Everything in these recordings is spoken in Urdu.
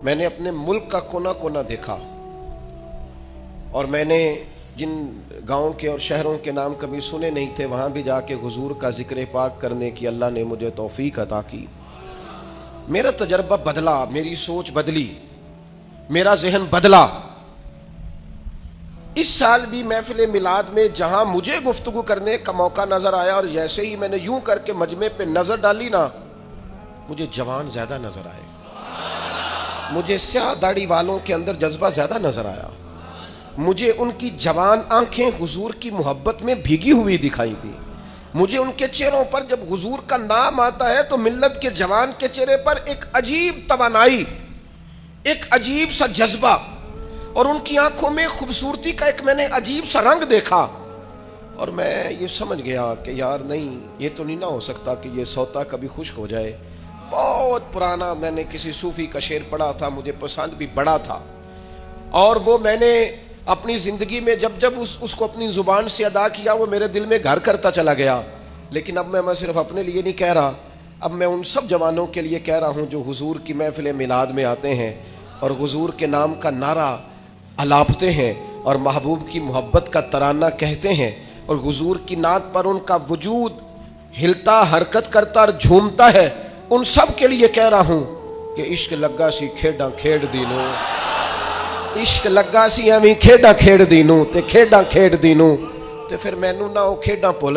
میں نے اپنے ملک کا کونا کونا دیکھا اور میں نے جن گاؤں کے اور شہروں کے نام کبھی سنے نہیں تھے وہاں بھی جا کے حضور کا ذکر پاک کرنے کی اللہ نے مجھے توفیق عطا کی۔ میرا تجربہ بدلا، میری سوچ بدلی، میرا ذہن بدلا۔ اس سال بھی محفل میلاد میں جہاں مجھے گفتگو کرنے کا موقع نظر آیا اور جیسے ہی میں نے یوں کر کے مجمع پہ نظر ڈالی نا، مجھے جوان زیادہ نظر آئے، مجھے سیاہ داڑھی والوں کے اندر جذبہ زیادہ نظر آیا، مجھے ان کی جوان آنکھیں حضور کی محبت میں بھیگی ہوئی دکھائی دی، مجھے ان کے چہروں پر جب حضور کا نام آتا ہے تو ملت کے جوان کے چہرے پر ایک عجیب توانائی، ایک عجیب سا جذبہ، اور ان کی آنکھوں میں خوبصورتی کا ایک میں نے عجیب سا رنگ دیکھا، اور میں یہ سمجھ گیا کہ یار نہیں، یہ تو نہیں نہ ہو سکتا کہ یہ سوتا کبھی خشک ہو جائے۔ بہت پرانا میں نے کسی صوفی کا شعر پڑھا تھا، مجھے پسند بھی بڑا تھا، اور وہ میں نے اپنی زندگی میں جب اس کو اپنی زبان سے ادا کیا وہ میرے دل میں گھر کرتا چلا گیا۔ لیکن اب میں صرف اپنے لیے نہیں کہہ رہا، اب میں ان سب جوانوں کے لیے کہہ رہا ہوں جو حضور کی محفل میلاد میں آتے ہیں اور حضور کے نام کا نعرہ الاپتے ہیں اور محبوب کی محبت کا ترانہ کہتے ہیں اور حضور کی نعت پر ان کا وجود ہلتا حرکت کرتا اور جھومتا ہے، ان سب کے لیے کہہ رہا ہوں کہ عشق لگا سی کھیڈاں کھیڈ دینوں، عشق لگا سی ایویں کھیڈاں کھیڈ دینوں تے کھیڈاں کھیڈ دینوں تے پھر مینوں نہ او کھیڈاں بھل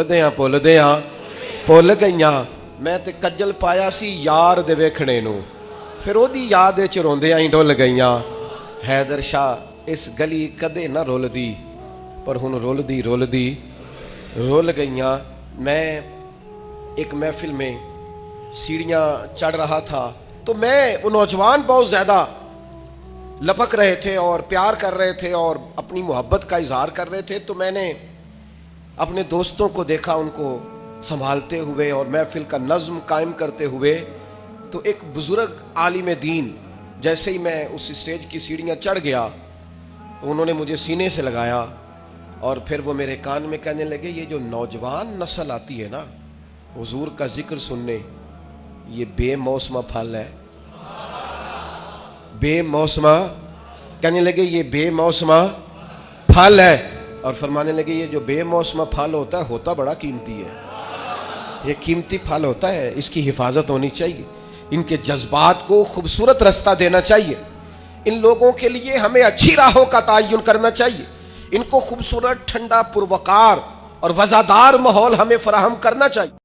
گئیاں، میں تے کجل پایا سی یار دے ویکھنے نوں، پھر او دی یاد وچ روندیاں ہی ڈل گئیاں۔ حیدر شاہ اس گلی کدے نہ رولدی پر ہن رولدی رول گئیاں۔ میں ایک محفل میں سیڑھیاں چڑھ رہا تھا تو وہ نوجوان بہت زیادہ لپک رہے تھے اور پیار کر رہے تھے اور اپنی محبت کا اظہار کر رہے تھے، تو میں نے اپنے دوستوں کو دیکھا ان کو سنبھالتے ہوئے اور محفل کا نظم قائم کرتے ہوئے۔ تو ایک بزرگ عالم دین جیسے ہی میں اس اسٹیج کی سیڑھیاں چڑھ گیا تو انہوں نے مجھے سینے سے لگایا اور پھر وہ میرے کان میں کہنے لگے، یہ جو نوجوان نسل آتی ہے نا حضور کا ذکر سننے، یہ بے موسمہ پھل ہے، بے موسمہ، کہنے لگے یہ بے موسمہ پھل ہے، اور فرمانے لگے یہ جو بے موسمہ پھل ہوتا بڑا قیمتی ہے، یہ قیمتی پھل ہوتا ہے، اس کی حفاظت ہونی چاہیے، ان کے جذبات کو خوبصورت رستہ دینا چاہیے، ان لوگوں کے لیے ہمیں اچھی راہوں کا تعین کرنا چاہیے، ان کو خوبصورت ٹھنڈا پروقار اور وزادار ماحول ہمیں فراہم کرنا چاہیے۔